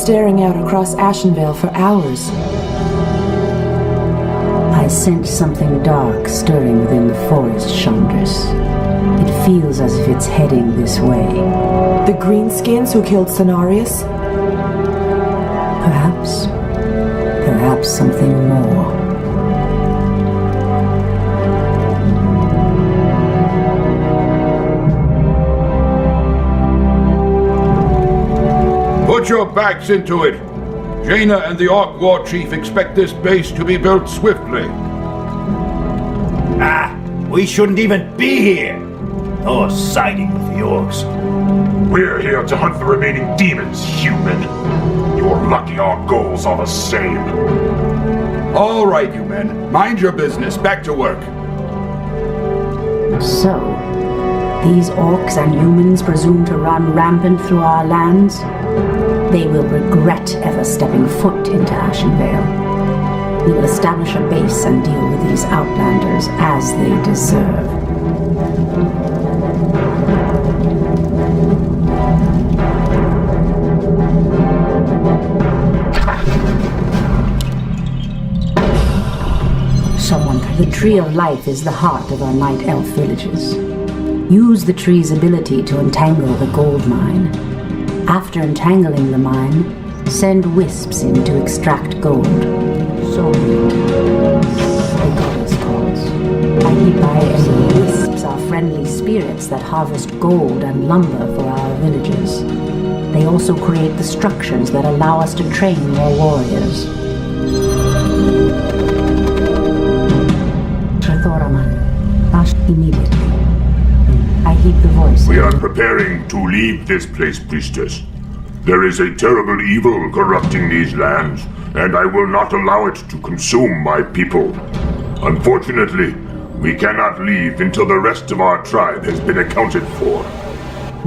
staring out across Ashenvale for hours. I sense something dark stirring within the forest, Chandris. It feels as if it's heading this way. The greenskins who killed Cenarius? Perhaps. Perhaps something more. Put your backs into it. Jaina and the Orc War Chief expect this base to be built swiftly. We shouldn't even be here. Or siding with the orcs. We're here to hunt the remaining demons, human. You're lucky our goals are the same. All right, you men. Mind your business. Back to work. So, these orcs and humans presume to run rampant through our lands? They will regret ever stepping foot into Ashenvale. We will establish a base and deal with these outlanders as they deserve. The Tree of Life is the heart of our Night Elf villages. Use the tree's ability to entangle the gold mine. After entangling the mine, send wisps in to extract gold. So the goddess calls. And wisps are friendly spirits that harvest gold and lumber for our villages. They also create the structures that allow us to train more warriors. Immediately. I heed the voice. We are preparing to leave this place, priestess. There is a terrible evil corrupting these lands, and I will not allow it to consume my people. Unfortunately, we cannot leave until the rest of our tribe has been accounted for.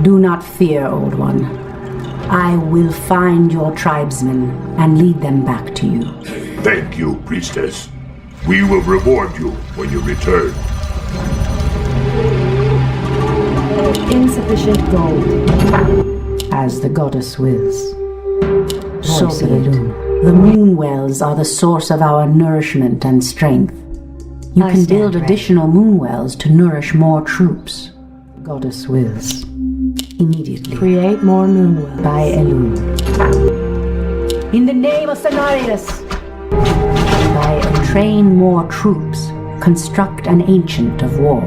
Do not fear, Old One. I will find your tribesmen and lead them back to you. Thank you, priestess. We will reward you when you return. Insufficient gold. As the goddess wills. So be it. The moon wells are the source of our nourishment and strength. You can build additional moon wells to nourish more troops. Goddess wills. Immediately. Create more moon wells. By Elun. In the name of Cenarius. By train more troops. Construct an ancient of war.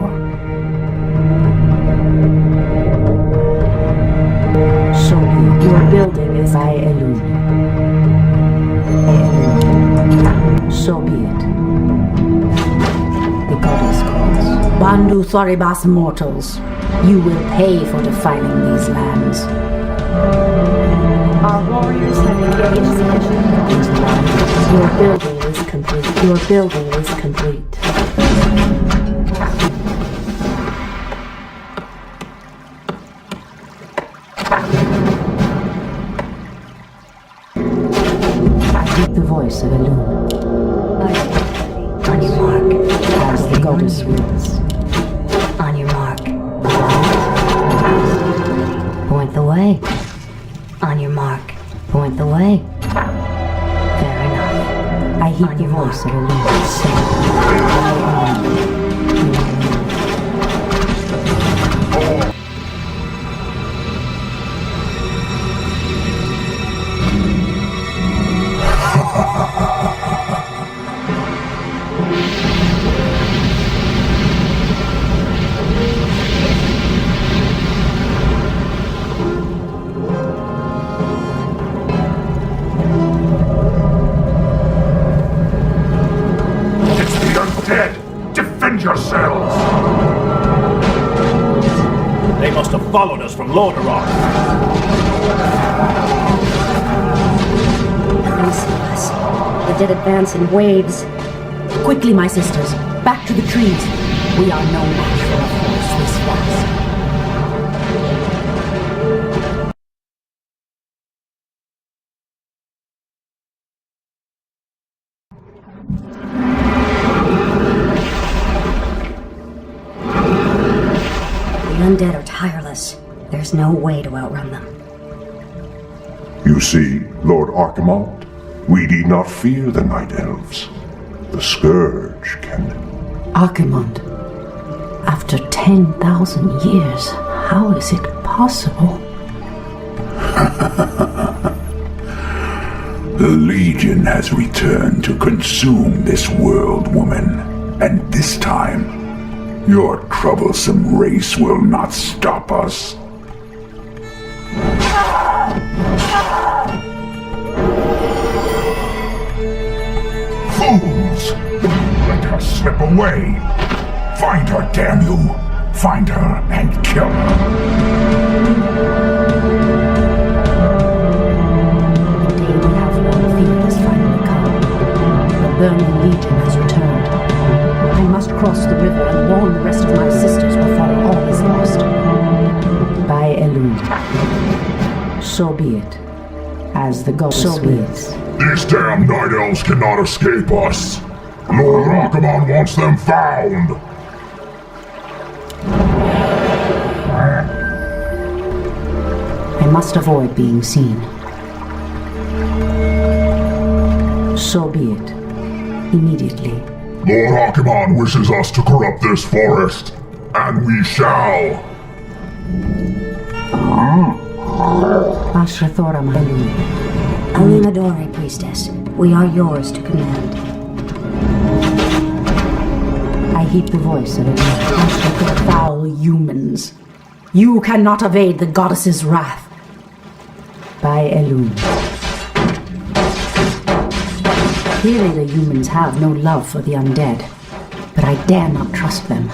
So your building is by Elun. So be it. The goddess calls. Bandu Thoribas mortals, you will pay for defiling these lands. Our warriors have engaged sufficient. Your building is complete. Your building is complete. The voice of Elun. On your mark. As the goddess wills. On your mark. Point the way. On your mark. Point the way. Fair enough. I heed the voice of Elun. Yourselves! They must have followed us from Lordaeron. They see us. They did advance in waves. Quickly, my sisters, back to the trees. We are no match for a force this fast. The undead are tireless. There's no way to outrun them. You see, Lord Archimald, we need not fear the Night Elves. The Scourge can... Archimond, after 10,000 years, how is it possible? The Legion has returned to consume this world, woman. And this time, your troublesome race will not stop us. Fools! Let her slip away! Find her, damn you! Find her and kill her! The Burning Legion has returned. I must cross the river and warn the rest of my sisters before all is lost. By Elun. So be it. As the goddess wills. These damn Night Elves cannot escape us! Lord Archimond wants them found! I must avoid being seen. So be it. Immediately. Lord Archimond wishes us to corrupt this forest, and we shall! Ashrathoram Elun. Aluminadore, priestess. We are yours to command. I heed the voice of it. Ashrathoram, foul humans. You cannot evade the goddess's wrath. By Elun. Clearly the humans have no love for the undead, but I dare not trust them.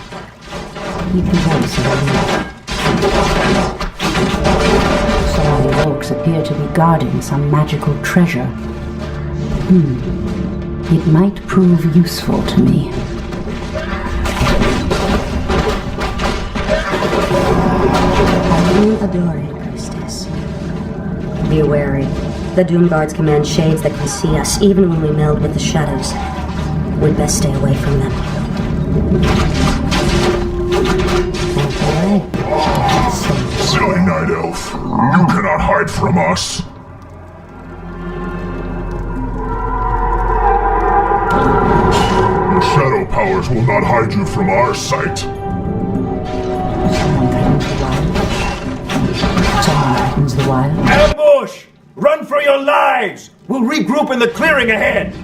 Heed the voice of Elun. Some of the orcs appear to be guarding some magical treasure. It might prove useful to me. Aluminadore, priestess. Be wary. The Doom Guards command shades that can see us, even when we meld with the shadows. We'd best stay away from them. Silly Night Elf, you cannot hide from us. Your shadow powers will not hide you from our sight. Someone threatens the wild. Ambush! Run for your lives! We'll regroup in the clearing ahead!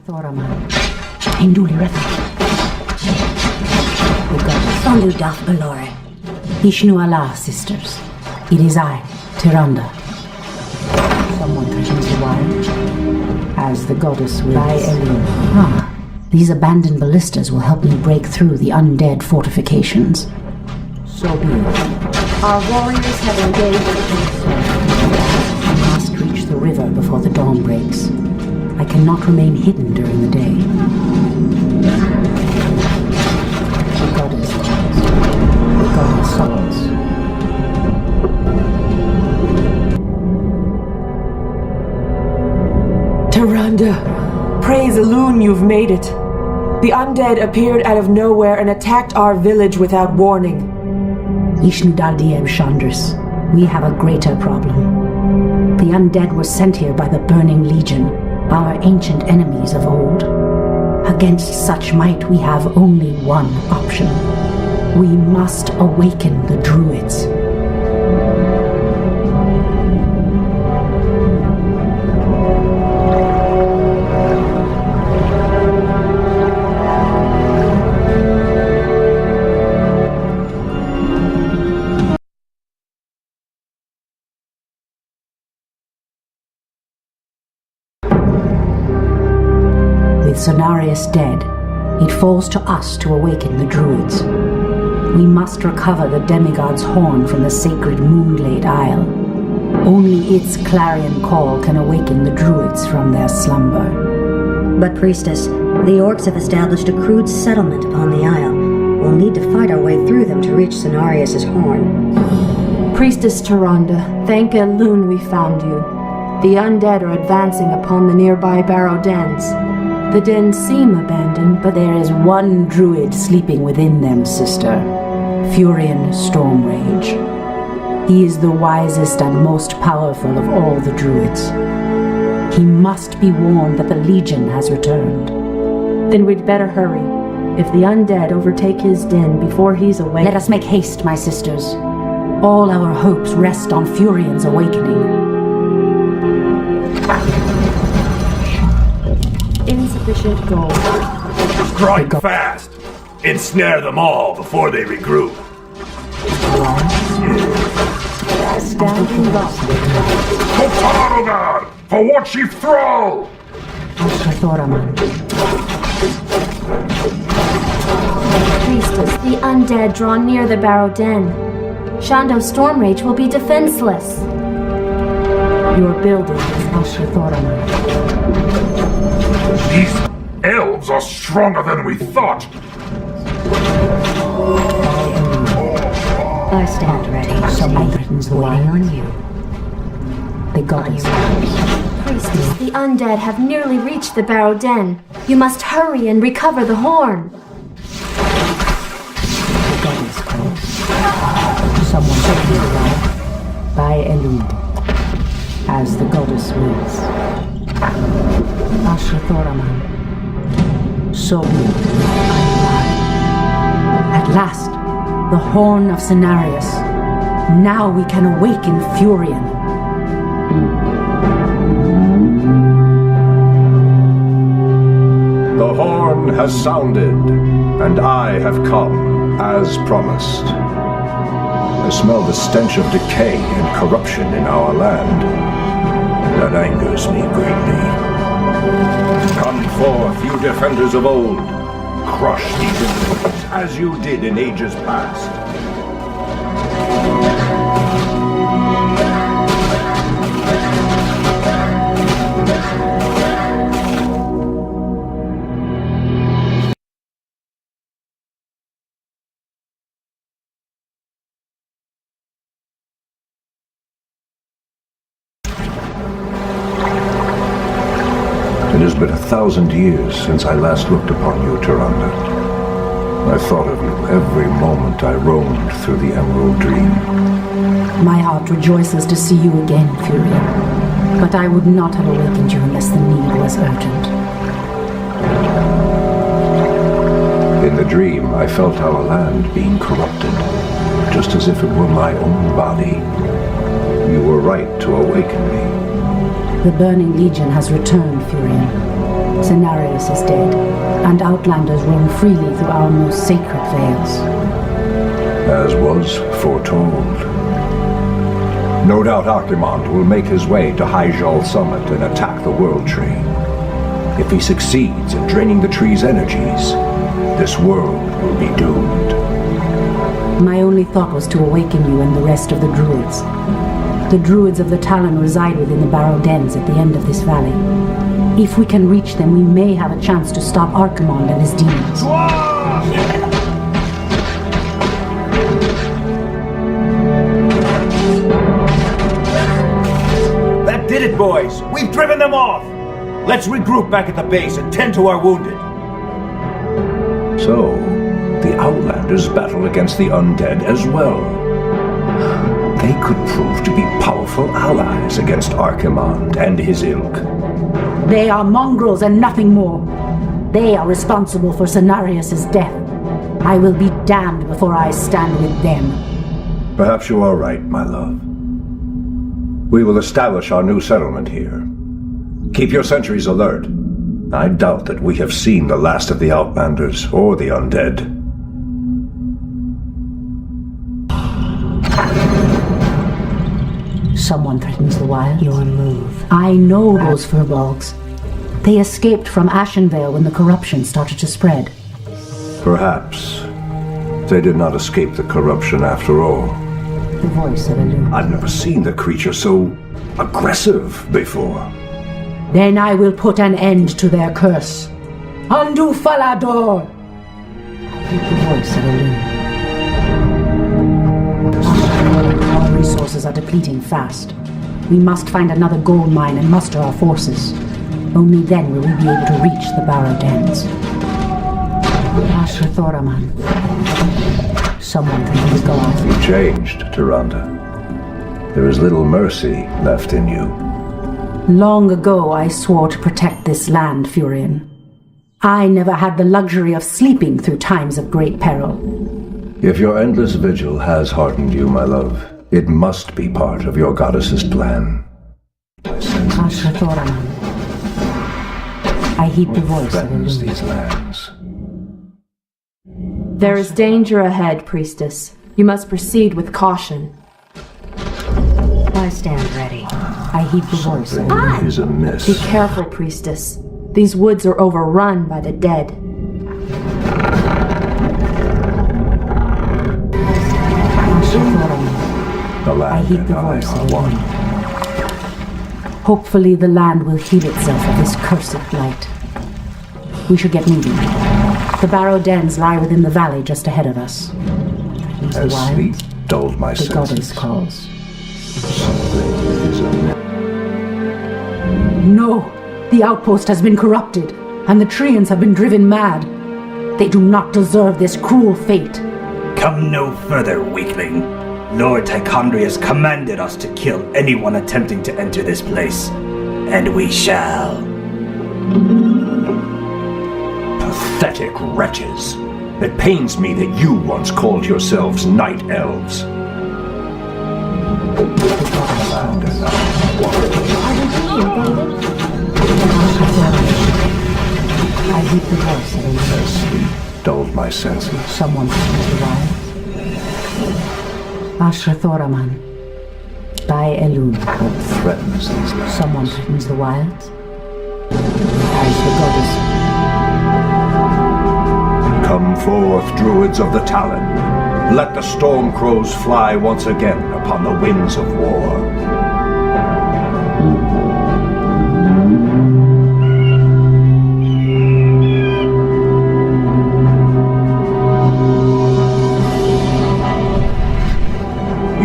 Thoraman. Induli Retha. The goddess. Fondu Doth Balore. Ishnu Allah, sisters. It is I, Tyrande. Someone threatens the wild. As the goddess wills. By Elun. These abandoned ballistas will help me break through the undead fortifications. So be it. Our warriors have engaged. I must reach the river before the dawn breaks. I cannot remain hidden during the day. The goddess calls. The goddess summons. Tyrande, praise Elun, you've made it. The undead appeared out of nowhere and attacked our village without warning. Ishnu Daldiem Chandris, we have a greater problem. The undead were sent here by the Burning Legion, our ancient enemies of old. Against such might, we have only one option. We must awaken the druids. With Cenarius dead, it falls to us to awaken the druids. We must recover the demigod's horn from the sacred Moonglade Isle. Only its clarion call can awaken the druids from their slumber. But, priestess, the orcs have established a crude settlement upon the isle. We'll need to fight our way through them to reach Cenarius' horn. Priestess Tyrande, thank Elun we found you. The undead are advancing upon the nearby barrow dens. The dens seem abandoned, but there is one druid sleeping within them, sister. Furion Stormrage. He is the wisest and most powerful of all the druids. He must be warned that the Legion has returned. Then we'd better hurry. If the undead overtake his den before he's awake... Let us make haste, my sisters. All our hopes rest on Furian's awakening. Insufficient gold. Strike fast! Ensnare them all before they regroup. Standing guard. Kotarogar! For what she throw! Thoraman. Priestess, the undead draw near the Barrow Den. Shando Stormrage will be defenseless. Your building is Thoraman. These elves are stronger than we thought. I stand ready. Someone threatens the Waiting wild. on you. The goddess. Priestess, the undead have nearly reached the Barrow Den. You must hurry and recover the horn. The goddess calls. Someone threatens the wild. By Elud. As the goddess wills. Thoraman. So be it. At last, the horn of Cenarius. Now we can awaken Furion. The horn has sounded, and I have come, as promised. I smell the stench of decay and corruption in our land. That angers me greatly. Come forth, you defenders of old. Crush these infidels, as you did in ages past. It has been 1,000 years since I last looked upon you, Tyrande. I thought of you every moment I roamed through the Emerald Dream. My heart rejoices to see you again, Furion. But I would not have awakened you unless the need was urgent. In the dream, I felt our land being corrupted, just as if it were my own body. You were right to awaken me. The Burning Legion has returned, Furion. Cenarius is dead, and Outlanders roam freely through our most sacred vales. As was foretold. No doubt Archimond will make his way to Hyjal Summit and attack the World Tree. If he succeeds in draining the tree's energies, this world will be doomed. My only thought was to awaken you and the rest of the druids. The druids of the Talon reside within the Barrow Dens at the end of this valley. If we can reach them, we may have a chance to stop Archimond and his demons. That did it, boys! We've driven them off! Let's regroup back at the base and tend to our wounded. So, the Outlanders battle against the undead as well. They could prove to be powerful allies against Archimond and his ilk. They are mongrels and nothing more. They are responsible for Cenarius' death. I will be damned before I stand with them. Perhaps you are right, my love. We will establish our new settlement here. Keep your sentries alert. I doubt that we have seen the last of the Outlanders or the undead. Someone threatens the wild. Your move. I know those furbolgs. They escaped from Ashenvale when the corruption started to spread. Perhaps they did not escape the corruption after all. The voice of Elune. I've never seen the creature so aggressive before. Then I will put an end to their curse. Undo Falador! The voice of Elune. Our resources are depleting fast. We must find another gold mine and muster our forces. Only then will we be able to reach the Barrow Dens. Thoraman. Someone threatens Goliath. You changed, Tyrande. there is little mercy left in you. Long ago I swore to protect this land, Furion. I never had the luxury of sleeping through times of great peril. If your endless vigil has hardened you, my love, it must be part of your goddess's plan. Asher Thoraman. I heed the voice of Threatens Elune. these lands. There is danger ahead, priestess. You must proceed with caution. I stand ready. I heed the voice of Elune. Something is amiss. Be careful, priestess. These woods are overrun by the dead. Asher Thoraman. The I land heed and the I voice are of one. Elune. Hopefully the land will heal itself of this cursed blight. We should get moving. The barrow dens lie within the valley just ahead of us. Threatens the As sleep wilds. dulled my The goddess senses. calls. Something is amiss. No! The outpost has been corrupted, and the Treants have been driven mad. They do not deserve this cruel fate. Come no further, weakling. Lord Tichondrius commanded us to kill anyone attempting to enter this place. And we shall. Pathetic wretches. It pains me that you once called yourselves night elves. Land and I I heed the voice of Elune. as sleep dulled my senses. Someone threatens the wilds. Asher Thoraman. By Elune. What threatens these lands? Someone threatens the wilds. As the goddess. Come forth, druids of the Talon. Let the storm crows fly once again upon the winds of war.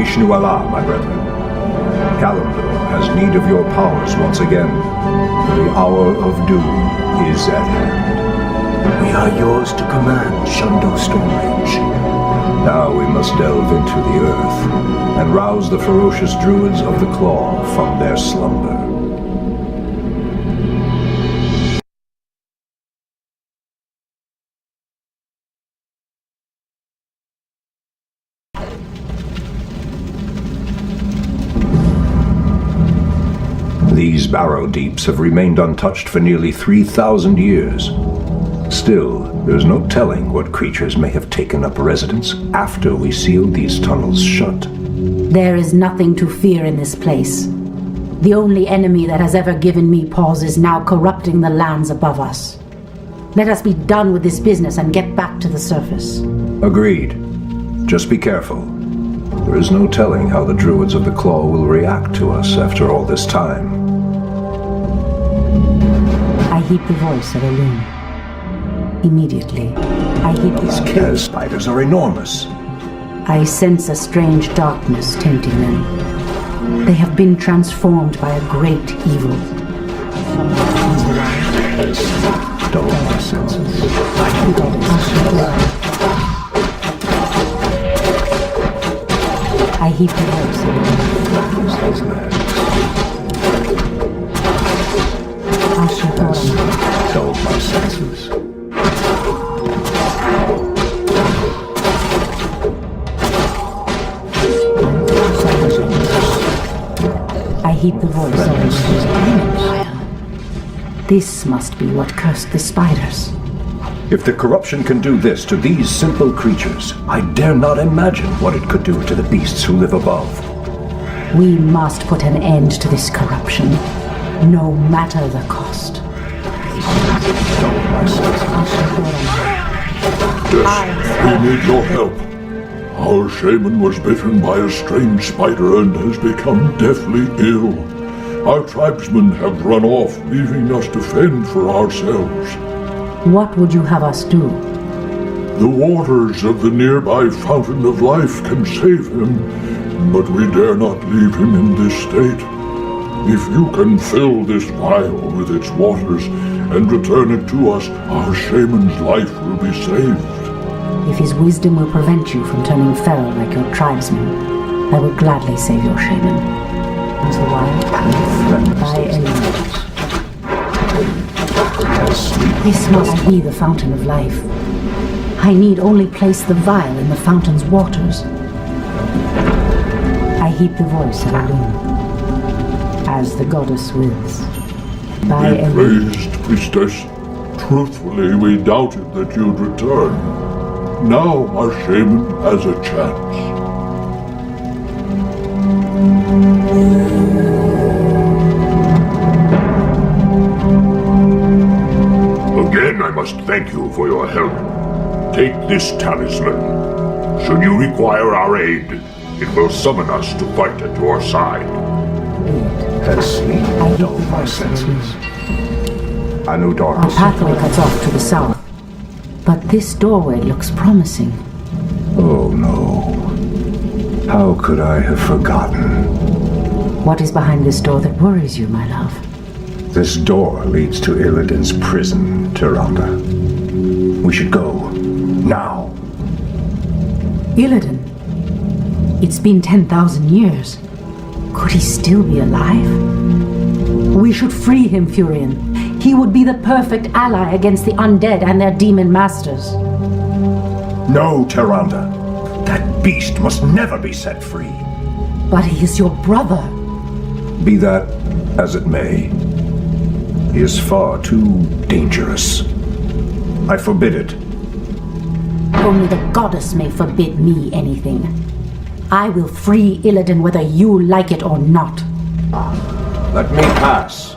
Ishnu Allah, my brethren. Kalimdor has need of your powers once again. The hour of doom is at hand. We are yours to command, Shundo Stormrage. Now we must delve into the earth and rouse the ferocious druids of the Claw from their slumber. These barrow deeps have remained untouched for nearly 3,000 years. Still, there's no telling what creatures may have taken up residence after we sealed these tunnels shut. There is nothing to fear in this place. The only enemy that has ever given me pause is now corrupting the lands above us. Let us be done with this business and get back to the surface. Agreed. Just be careful. There is no telling how the druids of the Claw will react to us after all this time. I heed the voice of Elune. Immediately, I heed These the cave spiders are enormous. I sense a strange darkness tainting them. They have been transformed by a great evil. Dull my senses. I heed the voice of Elune. These lands Asher Thoraman. dulled my senses. I heed the voice of Elune. This must be what cursed the spiders. If the corruption can do this to these simple creatures, I dare not imagine what it could do to the beasts who live above. We must put an end to this corruption, no matter the cost. Dulled my senses. Yes, we need your help. Our shaman was bitten by a strange spider and has become deathly ill. Our tribesmen have run off, leaving us to fend for ourselves. What would you have us do? The waters of the nearby Fountain of Life can save him, but we dare not leave him in this state. If you can fill this vial with its waters and return it to us, our shaman's life will be saved. If his wisdom will prevent you from turning feral like your tribesmen, I will gladly save your shaman. As the wild by Elun. This must be the fountain of life. I need only place the vial in the fountain's waters. I heed the voice of Elun. As the goddess wills. By Be Elun. praised, priestess. Truthfully, we doubted that you'd return. Now our shaman has a chance. Again, I must thank you for your help. Take this talisman. Should you require our aid, it will summon us to fight at your side. Has sleep dulled my senses? Our Anudark's pathway cuts off to the south. But this doorway looks promising. Oh no. How could I have forgotten? What is behind this door that worries you, my love? This door leads to Illidan's prison, Tyrande. We should go. Now. Illidan? It's been 10,000 years. Could he still be alive? We should free him, Furion. He would be the perfect ally against the undead and their demon masters. No, Tyrande. That beast must never be set free. But he is your brother. Be that as it may, he is far too dangerous. I forbid it. Only the goddess may forbid me anything. I will free Illidan whether you like it or not. Let me pass.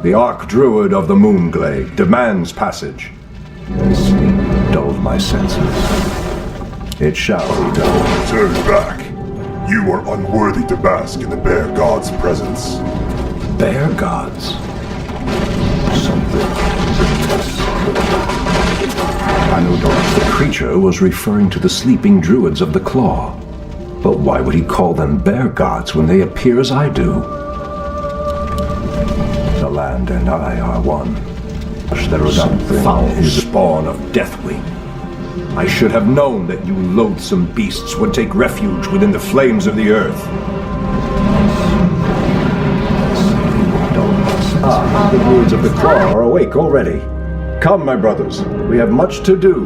The Archdruid of the Moonglade demands passage. And sleep dulled my senses. It shall be done. Turn back. You are unworthy to bask in the bear god's presence. Bear gods? Something is amiss. Anudark, the creature, was referring to the sleeping druids of the Claw. But why would he call them bear gods when they appear as I do? The land and I are one. There is something foul spawn of Deathwing. I should have known that you loathsome beasts would take refuge within the flames of the earth. Ah, the druids of the Claw are awake already. Come, my brothers, we have much to do.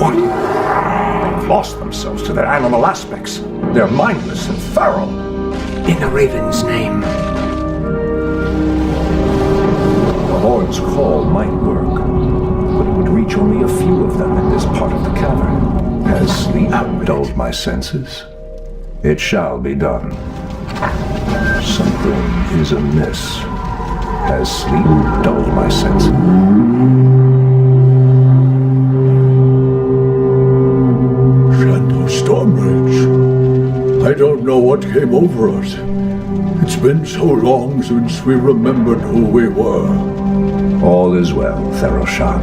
What? They've lost themselves to their animal aspects. They're mindless and feral. In the Raven's name. The horn's call might work, but it would reach only a few of them in this part of the cavern. Has sleep dulled my senses? It shall be done. Something is amiss. Has sleep dulled my senses? Stormbridge. I don't know what came over us. It's been so long since we remembered who we were. All is well, Theroshan.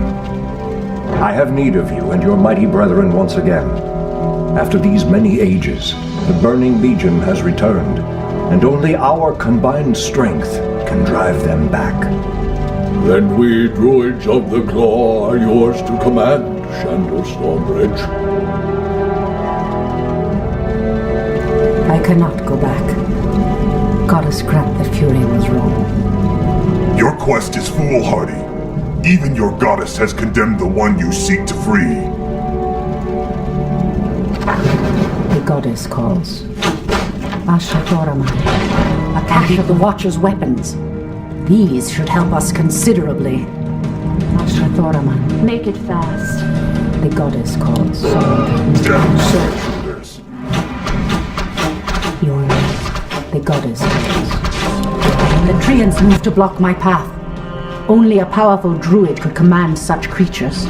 I have need of you and your mighty brethren once again. After these many ages, the Burning Legion has returned, and only our combined strength can drive them back. Then we druids of the Claw are yours to command, Shandor Stormbridge. I cannot go back. Goddess grant that Furion was wrong. Your quest is foolhardy. Even your goddess has condemned the one you seek to free. The goddess calls. Ashatoraman, a cache of the Watcher's weapons. These should help us considerably. Ashatoraman, Make it fast. the goddess calls. Sharpshooters. Your the goddess calls. The Treants move to block my path. Only a powerful druid could command such creatures.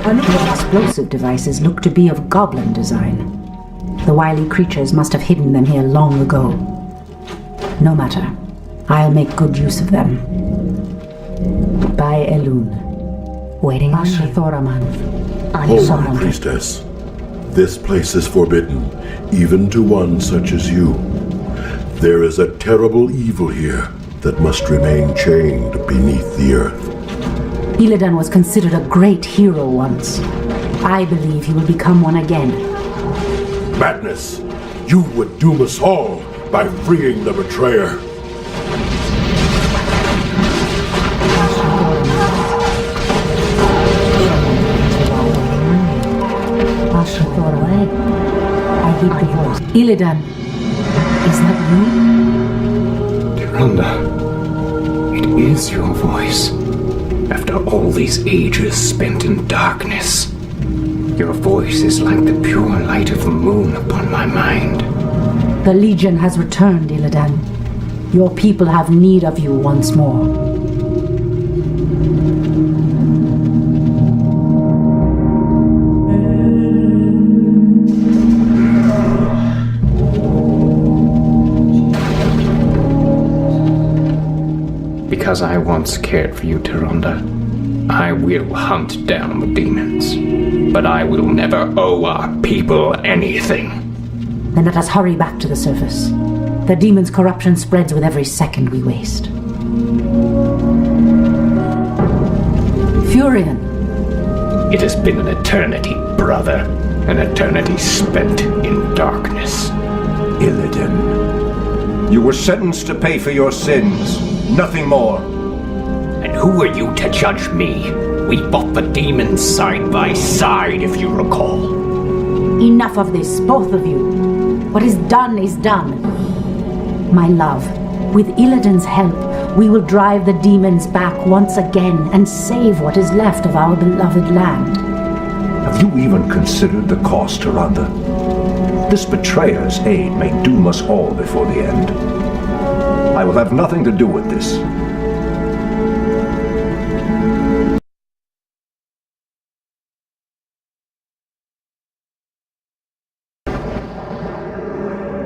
The explosive devices look to be of goblin design. The wily creatures must have hidden them here long ago. No matter. I'll make good use of them. By Elun. Waiting on you. Ashatoraman. Holy priestess, this place is forbidden, even to one such as you. There is a terrible evil here that must remain chained beneath the earth. Illidan was considered a great hero once. I believe he will become one again. Madness! You would doom us all by freeing the betrayer. Illidan, is that you? Tyrande, it is your voice. After all these ages spent in darkness, your voice is like the pure light of the moon upon my mind. The Legion has returned, Illidan. Your people have need of you once more. Because I once cared for you, Tyrande, I will hunt down the demons. But I will never owe our people anything. Then let us hurry back to the surface. The demon's corruption spreads with every second we waste. Furion. It has been an eternity, brother. An eternity spent in darkness. Illidan, you were sentenced to pay for your sins. Nothing more. And who are you to judge me? We fought the demons side by side, if you recall. Enough of this, both of you. What is done is done. My love, with Illidan's help, we will drive the demons back once again and save what is left of our beloved land. Have you even considered the cost, Tyrande? This betrayer's aid may doom us all before the end. I will have nothing to do with this.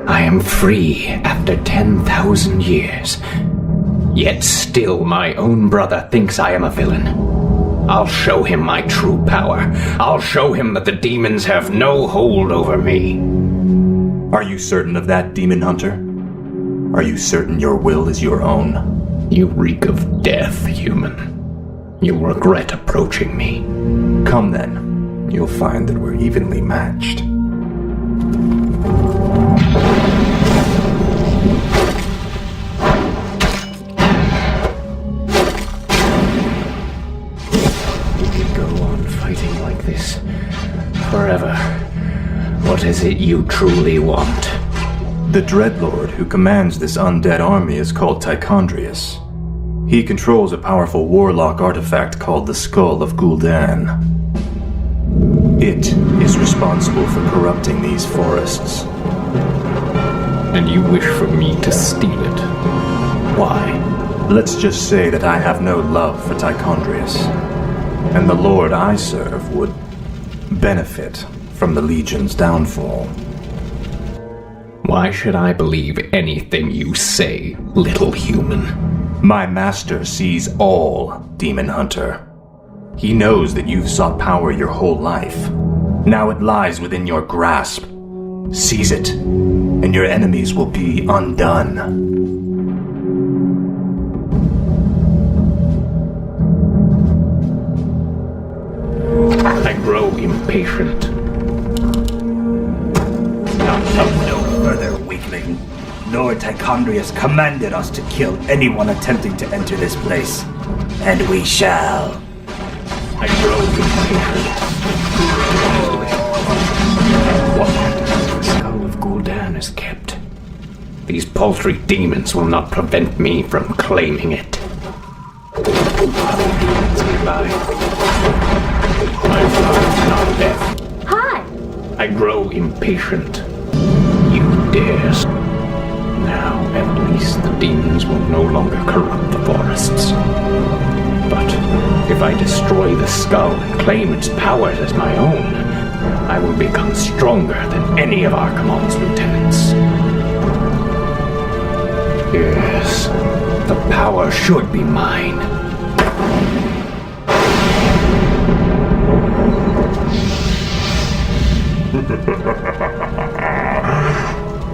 I am free after 10,000 years. Yet still my own brother thinks I am a villain. I'll show him my true power. I'll show him that the demons have no hold over me. Are you certain of that, Demon Hunter? Are you certain your will is your own? You reek of death, human. You'll regret approaching me. Come then. You'll find that we're evenly matched. Forever. What is it you truly want? The Dreadlord who commands this undead army is called Tichondrius. He controls a powerful warlock artifact called the Skull of Gul'dan. It is responsible for corrupting these forests. And you wish for me to steal it? Why? Let's just say that I have no love for Tichondrius. And the Lord I serve would benefit from the Legion's downfall. Why should I believe anything you say, little human? My master sees all, Demon Hunter. He knows that you've sought power your whole life. Now it lies within your grasp. Seize it, and your enemies will be undone. I grow impatient. No further, weakling. Lord Tichondrius commanded us to kill anyone attempting to enter this place. And we shall. I grow impatient. What the Skull of Gul'dan is kept? These paltry demons will not prevent me from claiming it. Goodbye. My father's not death. Hi! I grow impatient. You dare. Now, at least the demons will no longer corrupt the forests. But if I destroy the skull and claim its powers as my own, I will become stronger than any of Archimonde's lieutenants. Yes, the power should be mine.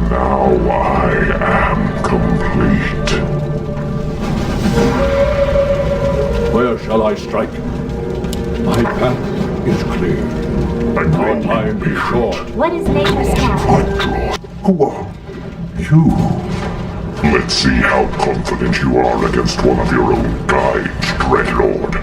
Now I am complete. Where shall I strike? My path is clear. Our time is short. What is nature's cap? Who are you? Let's see how confident you are against one of your own guides, Dreadlord.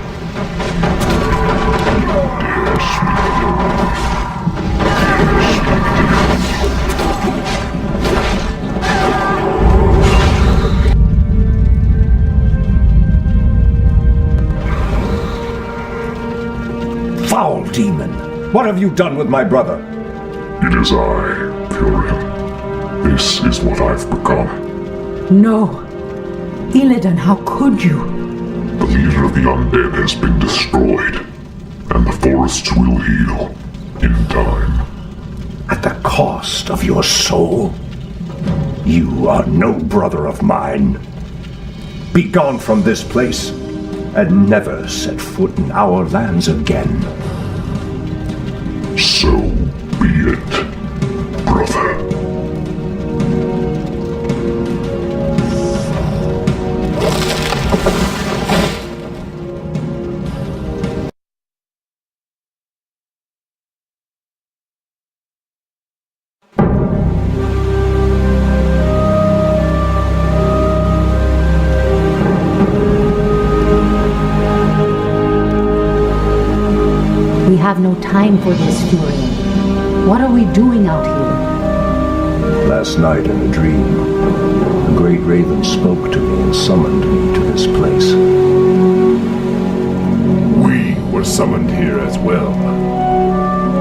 Foul demon! What have you done with my brother? It is I, Furion. This is what I've become. No. Illidan, how could you? The leader of the undead has been destroyed, and the forests will heal in time. At the cost of your soul? You are no brother of mine. Be gone from this place, and never set foot in our lands again. So be it, brother. We have no time for this, Furion. What are we doing out here? Last night in a dream, the great raven spoke to me and summoned me to this place. We were summoned here as well.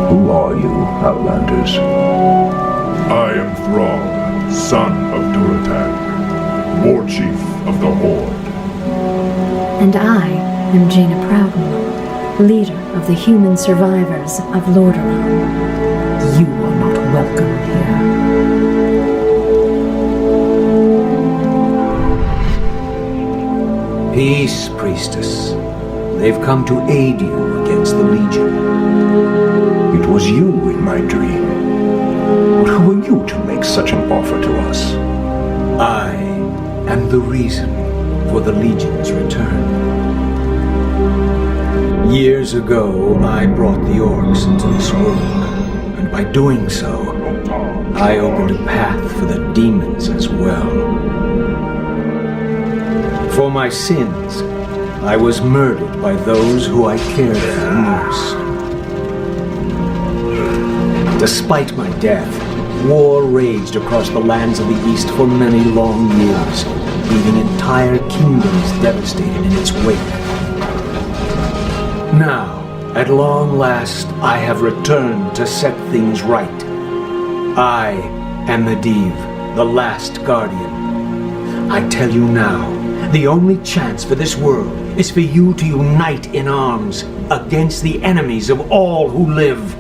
Who are you, Outlanders? I am Thrall, son of Duratan, war chief of the Horde. And I am Jaina Proudmoore, leader of the human survivors of Lordaeron. You are not welcome here. Peace, priestess. They've come to aid you against the Legion. It was you in my dream. But who are you to make such an offer to us? I am the reason for the Legion's return. Years ago, I brought the orcs into this world, and by doing so, I opened a path for the demons as well. For my sins, I was murdered by those who I cared for most. Despite my death, war raged across the lands of the East for many long years, leaving entire kingdoms devastated in its wake. Now, at long last, I have returned to set things right. I am Medivh, the last guardian. I tell you now, the only chance for this world is for you to unite in arms against the enemies of all who live.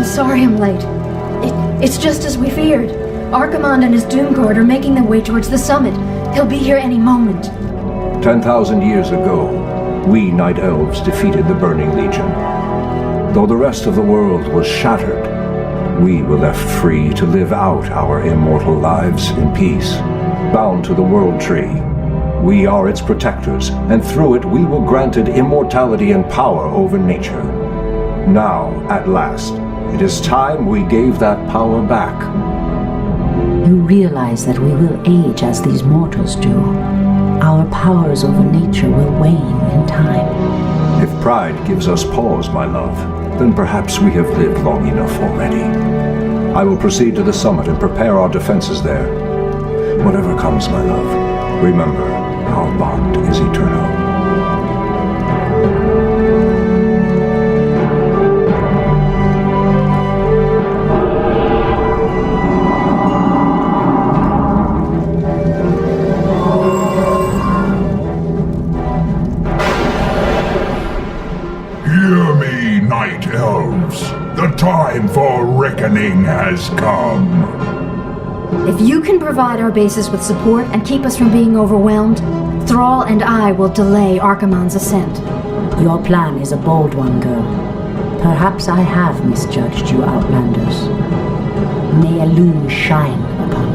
Sorry I'm late. It's just as we feared. Archimonde and his Doomguard are making their way towards the summit. He'll be here any moment. 10,000 years ago, we Night Elves defeated the Burning Legion. Though the rest of the world was shattered, we were left free to live out our immortal lives in peace. Bound to the World Tree, we are its protectors, and through it we were granted immortality and power over nature. Now, at last, it is time we gave that power back. You realize that we will age as these mortals do. Our powers over nature will wane in time. If pride gives us pause, my love, then perhaps we have lived long enough already. I will proceed to the summit and prepare our defenses there. Whatever comes, my love, remember, our bond is eternal. Hear me, night elves. The time for reckoning has come. If you can provide our bases with support and keep us from being overwhelmed, Thrall and I will delay Archimonde's ascent. Your plan is a bold one, girl. Perhaps I have misjudged you, Outlanders. May a loom shine upon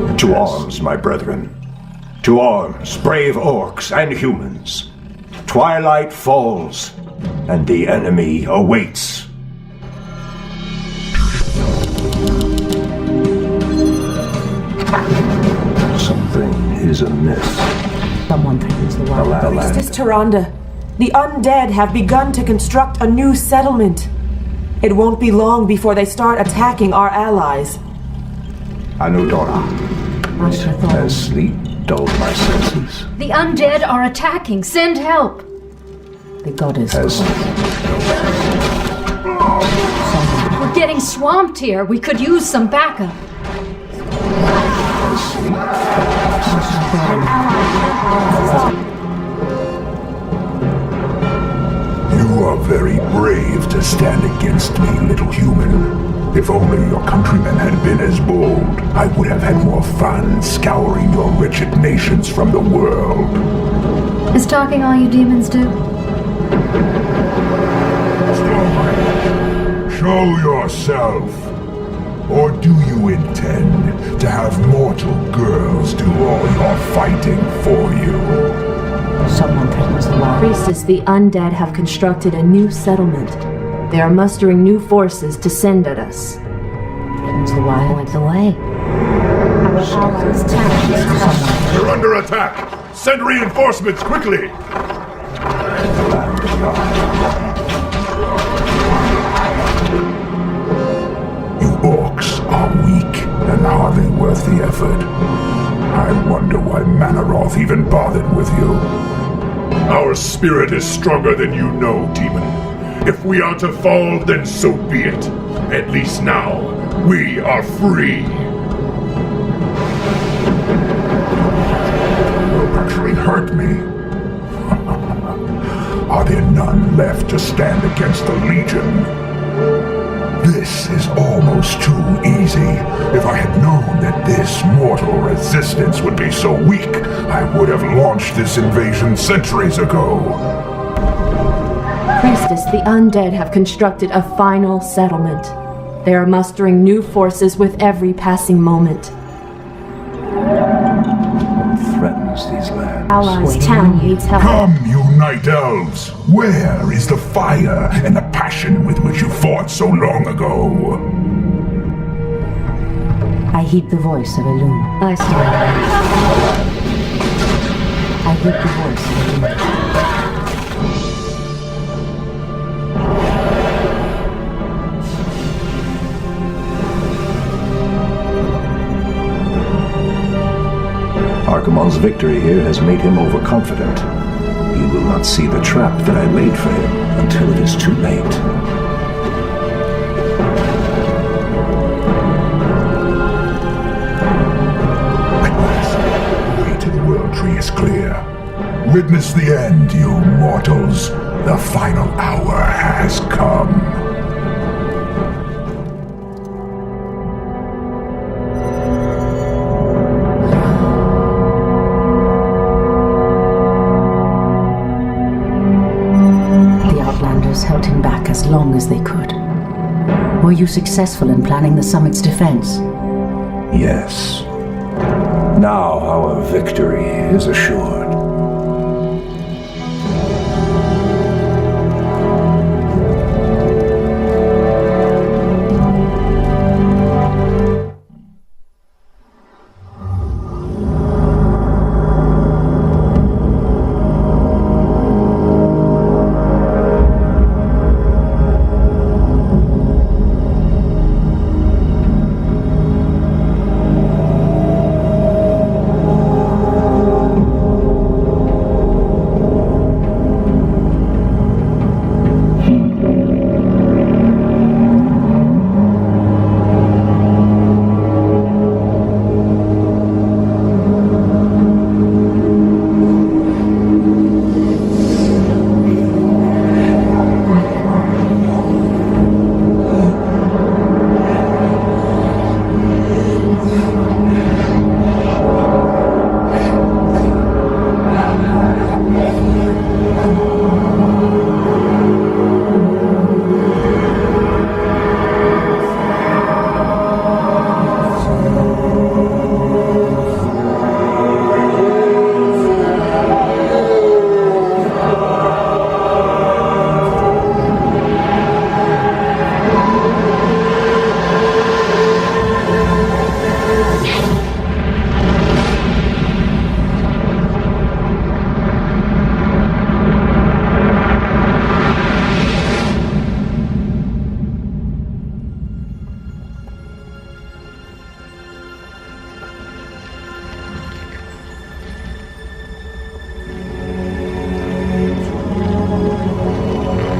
you. To arms, my brethren. To arms, brave orcs and humans. Twilight falls, and the enemy awaits. Something is amiss. Someone threatens the wild. Priestess Tyrande, the undead have begun to construct a new settlement. It won't be long before they start attacking our allies. Anudora. Has sleep dulled my senses? The undead are attacking. Send help. The goddess. We're getting swamped here. We could use some backup. You are very brave to stand against me, little human. If only your countrymen had been as bold, I would have had more fun scouring your wretched nations from the world. Is talking all you demons do? Show yourself. Or do you intend to have mortal girls do all your fighting for you? Someone threatens the wild. Priestess, the undead have constructed a new settlement. They are mustering new forces to send at us. Threatens the wild. Point the way. You're under attack! Send reinforcements quickly! Orcs are weak and hardly worth the effort. I wonder why Manaroth even bothered with you. Our spirit is stronger than you know, demon. If we are to fall, then so be it. At least now, we are free. You'll actually hurt me. Are there none left to stand against the Legion? This is almost too easy. If I had known that this mortal resistance would be so weak, I would have launched this invasion centuries ago. Priestess, the undead have constructed a final settlement. They are mustering new forces with every passing moment. What threatens these lands? Allies' town needs help. Come, you night elves! Where is the fire and the passion with which you fought so long ago? I heed the voice of a loon. I heed the voice of a loon. Archimonde's victory here has made him overconfident. He will not see the trap that I laid for him until it is too late. At last, the way to the World Tree is clear. Witness the end, you mortals. The final hour has come. Held him back as long as they could. Were you successful in planning the summit's defense? Yes. Now our victory is assured.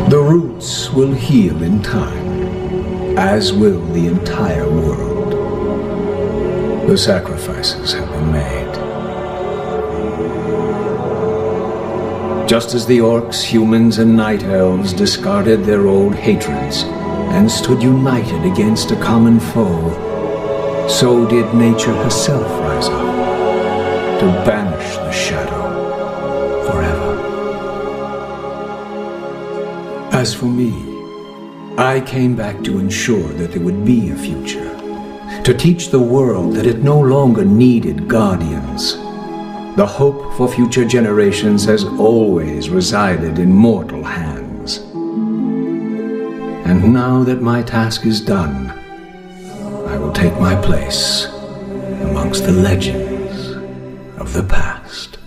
The roots will heal in time, as will the entire world. The sacrifices have been made. Just as the orcs, humans, and night elves discarded their old hatreds and stood united against a common foe, so did nature herself rise up to banish the shadow forever. As for me, I came back to ensure that there would be a future, to teach the world that it no longer needed guardians. The hope for future generations has always resided in mortal hands. And now that my task is done, I will take my place amongst the legends of the past.